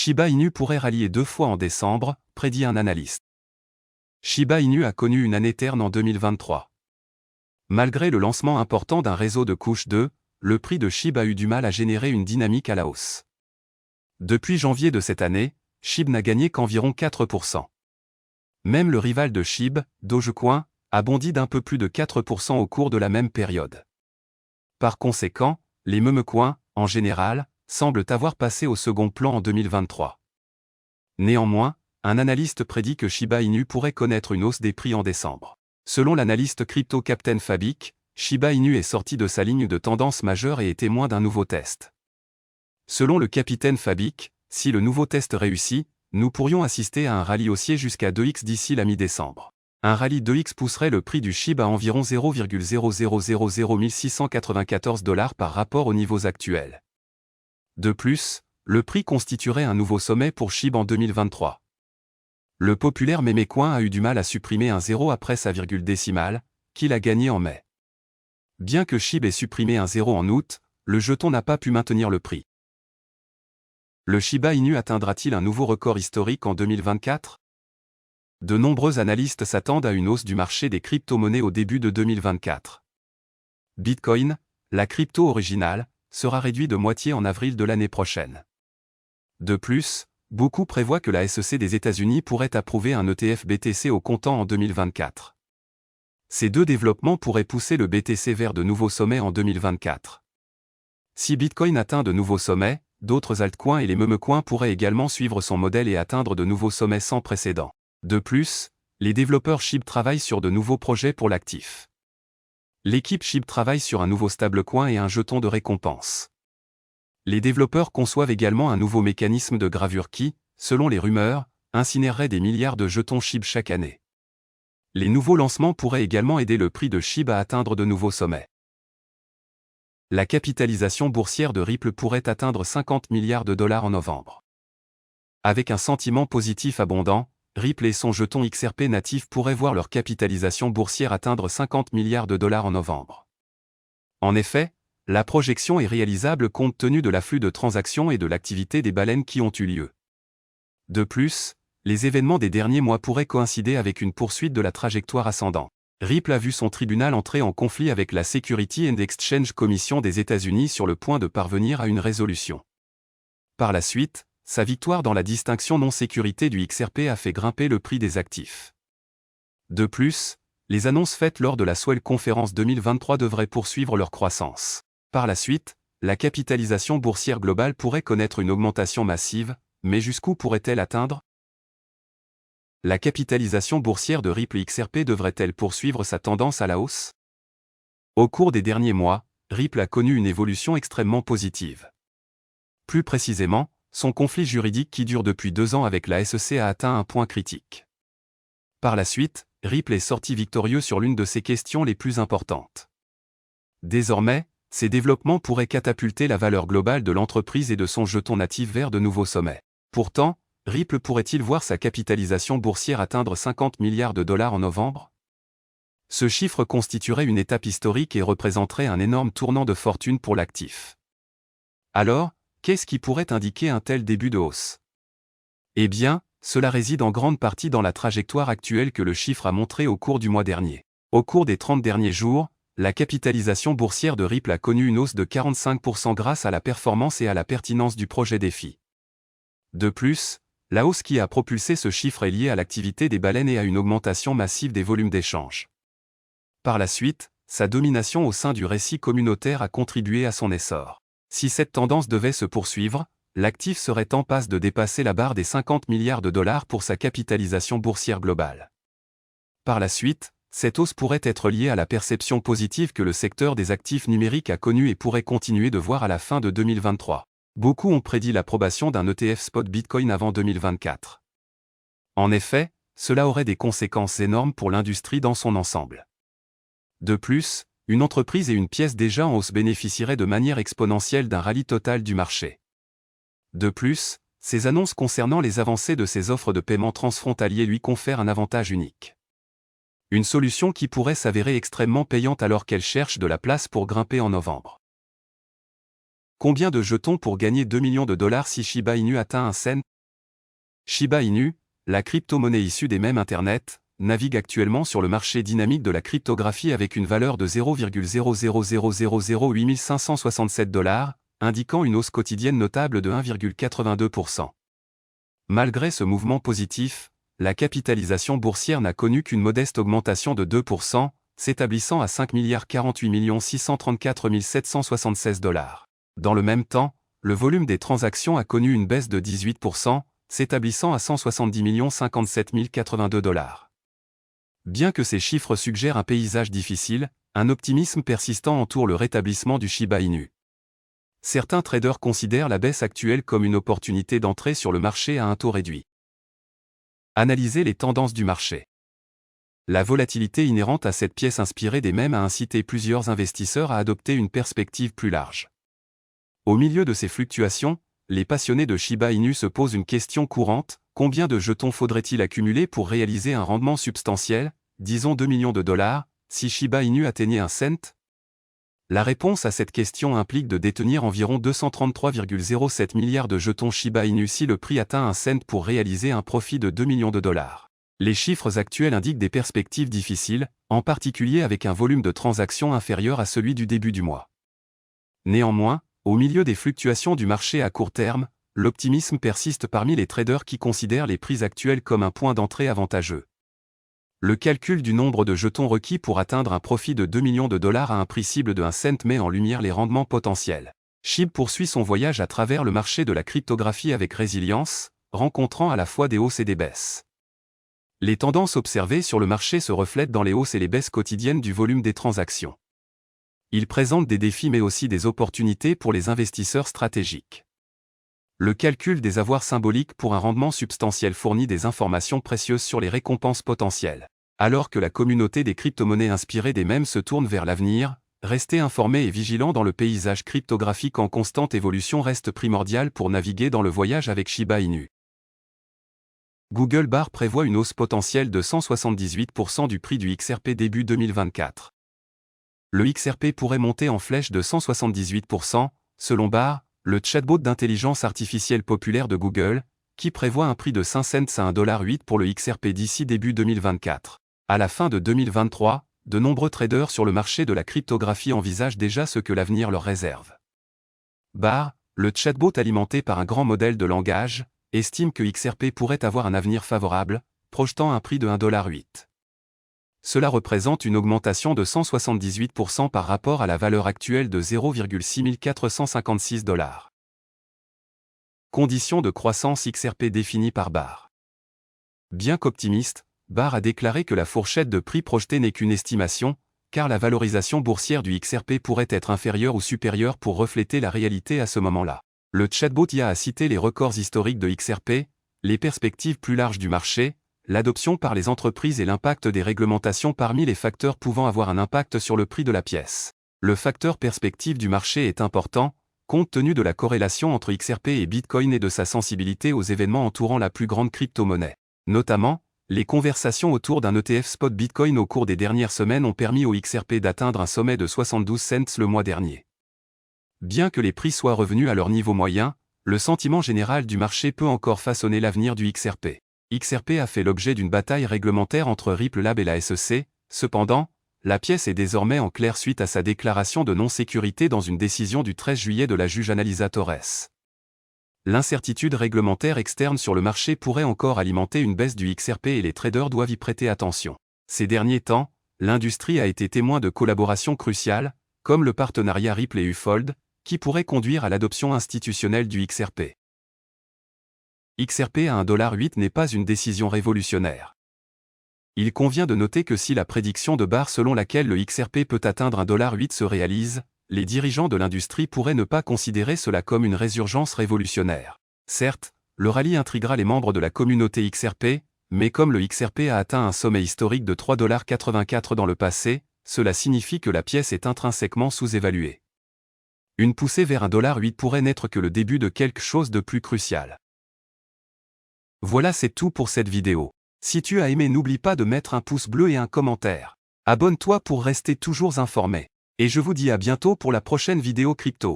Shiba Inu pourrait rallier 2 fois en décembre, prédit un analyste. Shiba Inu a connu une année terne en 2023. Malgré le lancement important d'un réseau de couche 2, le prix de SHIB a eu du mal à générer une dynamique à la hausse. Depuis janvier de cette année, SHIB n'a gagné qu'environ 4%. Même le rival de SHIB, Dogecoin, a bondi d'un peu plus de 4% au cours de la même période. Par conséquent, les memecoins, en général, semblent avoir passé au second plan en 2023. Néanmoins, un analyste prédit que Shiba Inu pourrait connaître une hausse des prix en décembre. Selon l'analyste crypto Captain Fabic, Shiba Inu est sorti de sa ligne de tendance majeure et est témoin d'un nouveau test. Selon le capitaine Fabic, si le nouveau test réussit, nous pourrions assister à un rallye haussier jusqu'à 2x d'ici la mi-décembre. Un rallye 2x pousserait le prix du SHIB à environ 0,0000694 $ par rapport aux niveaux actuels. De plus, le prix constituerait un nouveau sommet pour SHIB en 2023. Le populaire memecoin a eu du mal à supprimer un 0 après sa virgule décimale, qu'il a gagné en mai. Bien que SHIB ait supprimé un 0 en août, le jeton n'a pas pu maintenir le prix. Le Shiba Inu atteindra-t-il un nouveau record historique en 2024 ? De nombreux analystes s'attendent à une hausse du marché des crypto-monnaies au début de 2024. Bitcoin, la crypto originale, sera réduit de moitié en avril de l'année prochaine. De plus, beaucoup prévoient que la SEC des États-Unis pourrait approuver un ETF BTC au comptant en 2024. Ces deux développements pourraient pousser le BTC vers de nouveaux sommets en 2024. Si Bitcoin atteint de nouveaux sommets, d'autres altcoins et les memecoins pourraient également suivre son modèle et atteindre de nouveaux sommets sans précédent. De plus, les développeurs SHIB travaillent sur de nouveaux projets pour l'actif. L'équipe SHIB travaille sur un nouveau stablecoin et un jeton de récompense. Les développeurs conçoivent également un nouveau mécanisme de gravure qui, selon les rumeurs, incinérerait des milliards de jetons SHIB chaque année. Les nouveaux lancements pourraient également aider le prix de SHIB à atteindre de nouveaux sommets. La capitalisation boursière de Ripple pourrait atteindre 50 milliards de dollars en novembre. Avec un sentiment positif abondant, Ripple et son jeton XRP natif pourraient voir leur capitalisation boursière atteindre 50 milliards de dollars en novembre. En effet, la projection est réalisable compte tenu de l'afflux de transactions et de l'activité des baleines qui ont eu lieu. De plus, les événements des derniers mois pourraient coïncider avec une poursuite de la trajectoire ascendante. Ripple a vu son tribunal entrer en conflit avec la Security and Exchange Commission des États-Unis sur le point de parvenir à une résolution. Par la suite, sa victoire dans la distinction non-sécurité du XRP a fait grimper le prix des actifs. De plus, les annonces faites lors de la Swell Conference 2023 devraient poursuivre leur croissance. Par la suite, la capitalisation boursière globale pourrait connaître une augmentation massive, mais jusqu'où pourrait-elle atteindre ? La capitalisation boursière de Ripple XRP devrait-elle poursuivre sa tendance à la hausse ? Au cours des derniers mois, Ripple a connu une évolution extrêmement positive. Plus précisément, son conflit juridique qui dure depuis 2 ans avec la SEC a atteint un point critique. Par la suite, Ripple est sorti victorieux sur l'une de ces questions les plus importantes. Désormais, ces développements pourraient catapulter la valeur globale de l'entreprise et de son jeton natif vers de nouveaux sommets. Pourtant, Ripple pourrait-il voir sa capitalisation boursière atteindre 50 milliards de dollars en novembre ? Ce chiffre constituerait une étape historique et représenterait un énorme tournant de fortune pour l'actif. Alors, qu'est-ce qui pourrait indiquer un tel début de hausse ? Eh bien, cela réside en grande partie dans la trajectoire actuelle que le chiffre a montrée au cours du mois dernier. Au cours des 30 derniers jours, la capitalisation boursière de Ripple a connu une hausse de 45% grâce à la performance et à la pertinence du projet DeFi. De plus, la hausse qui a propulsé ce chiffre est liée à l'activité des baleines et à une augmentation massive des volumes d'échange. Par la suite, sa domination au sein du récit communautaire a contribué à son essor. Si cette tendance devait se poursuivre, l'actif serait en passe de dépasser la barre des 50 milliards de dollars pour sa capitalisation boursière globale. Par la suite, cette hausse pourrait être liée à la perception positive que le secteur des actifs numériques a connue et pourrait continuer de voir à la fin de 2023. Beaucoup ont prédit l'approbation d'un ETF spot Bitcoin avant 2024. En effet, cela aurait des conséquences énormes pour l'industrie dans son ensemble. De plus, une entreprise et une pièce déjà en hausse bénéficieraient de manière exponentielle d'un rallye total du marché. De plus, ces annonces concernant les avancées de ses offres de paiement transfrontalier lui confèrent un avantage unique. Une solution qui pourrait s'avérer extrêmement payante alors qu'elle cherche de la place pour grimper en novembre. Combien de jetons pour gagner 2 millions de dollars si Shiba Inu atteint un cent ? Shiba Inu, la crypto-monnaie issue des mèmes Internet, navigue actuellement sur le marché dynamique de la cryptographie avec une valeur de 0,000008567 $, indiquant une hausse quotidienne notable de 1,82%. Malgré ce mouvement positif, la capitalisation boursière n'a connu qu'une modeste augmentation de 2%, s'établissant à 5,48 634 776 $. Dans le même temps, le volume des transactions a connu une baisse de 18%, s'établissant à 170 057 082 $. Bien que ces chiffres suggèrent un paysage difficile, un optimisme persistant entoure le rétablissement du Shiba Inu. Certains traders considèrent la baisse actuelle comme une opportunité d'entrée sur le marché à un taux réduit. Analyser les tendances du marché. La volatilité inhérente à cette pièce inspirée des mèmes a incité plusieurs investisseurs à adopter une perspective plus large. Au milieu de ces fluctuations, les passionnés de Shiba Inu se posent une question courante: combien de jetons faudrait-il accumuler pour réaliser un rendement substantiel, disons 2 millions de $, si Shiba Inu atteignait un cent? La réponse à cette question implique de détenir environ 233,07 milliards de jetons Shiba Inu si le prix atteint un cent pour réaliser un profit de 2 millions de $. Les chiffres actuels indiquent des perspectives difficiles, en particulier avec un volume de transactions inférieur à celui du début du mois. Néanmoins, au milieu des fluctuations du marché à court terme, l'optimisme persiste parmi les traders qui considèrent les prix actuels comme un point d'entrée avantageux. Le calcul du nombre de jetons requis pour atteindre un profit de 2 millions de $ à un prix cible de 1 cent met en lumière les rendements potentiels. SHIB poursuit son voyage à travers le marché de la cryptographie avec résilience, rencontrant à la fois des hausses et des baisses. Les tendances observées sur le marché se reflètent dans les hausses et les baisses quotidiennes du volume des transactions. Il présente des défis mais aussi des opportunités pour les investisseurs stratégiques. Le calcul des avoirs symboliques pour un rendement substantiel fournit des informations précieuses sur les récompenses potentielles. Alors que la communauté des crypto-monnaies inspirées des mèmes se tourne vers l'avenir, rester informé et vigilant dans le paysage cryptographique en constante évolution reste primordial pour naviguer dans le voyage avec Shiba Inu. Google Bar prévoit une hausse potentielle de 178% du prix du XRP début 2024. Le XRP pourrait monter en flèche de 178%, selon Bar, le chatbot d'intelligence artificielle populaire de Google, qui prévoit un prix de 5 cents à 1,08 $ pour le XRP d'ici début 2024. À la fin de 2023, de nombreux traders sur le marché de la cryptographie envisagent déjà ce que l'avenir leur réserve. Bar, le chatbot alimenté par un grand modèle de langage, estime que XRP pourrait avoir un avenir favorable, projetant un prix de 1,08 $. Cela représente une augmentation de 178% par rapport à la valeur actuelle de 0,6456 $. Conditions de croissance XRP définies par Bar. Bien qu'optimiste, Bar a déclaré que la fourchette de prix projetée n'est qu'une estimation, car la valorisation boursière du XRP pourrait être inférieure ou supérieure pour refléter la réalité à ce moment-là. Le chatbot IA a cité les records historiques de XRP, les perspectives plus larges du marché, l'adoption par les entreprises et l'impact des réglementations parmi les facteurs pouvant avoir un impact sur le prix de la pièce. Le facteur perspective du marché est important, compte tenu de la corrélation entre XRP et Bitcoin et de sa sensibilité aux événements entourant la plus grande crypto-monnaie. Notamment, les conversations autour d'un ETF spot Bitcoin au cours des dernières semaines ont permis au XRP d'atteindre un sommet de 72 cents le mois dernier. Bien que les prix soient revenus à leur niveau moyen, le sentiment général du marché peut encore façonner l'avenir du XRP. XRP a fait l'objet d'une bataille réglementaire entre Ripple Lab et la SEC, cependant, la pièce est désormais en clair suite à sa déclaration de non-sécurité dans une décision du 13 juillet de la juge Annalisa Torres. L'incertitude réglementaire externe sur le marché pourrait encore alimenter une baisse du XRP et les traders doivent y prêter attention. Ces derniers temps, l'industrie a été témoin de collaborations cruciales, comme le partenariat Ripple et Ufold, qui pourrait conduire à l'adoption institutionnelle du XRP. XRP à 1,08 $ n'est pas une décision révolutionnaire. Il convient de noter que si la prédiction de Bar selon laquelle le XRP peut atteindre 1,08 $ se réalise, les dirigeants de l'industrie pourraient ne pas considérer cela comme une résurgence révolutionnaire. Certes, le rallye intriguera les membres de la communauté XRP, mais comme le XRP a atteint un sommet historique de 3,84 $ dans le passé, cela signifie que la pièce est intrinsèquement sous-évaluée. Une poussée vers 1,08 $ pourrait n'être que le début de quelque chose de plus crucial. Voilà, c'est tout pour cette vidéo. Si tu as aimé, n'oublie pas de mettre un pouce bleu et un commentaire. Abonne-toi pour rester toujours informé. Et je vous dis à bientôt pour la prochaine vidéo crypto.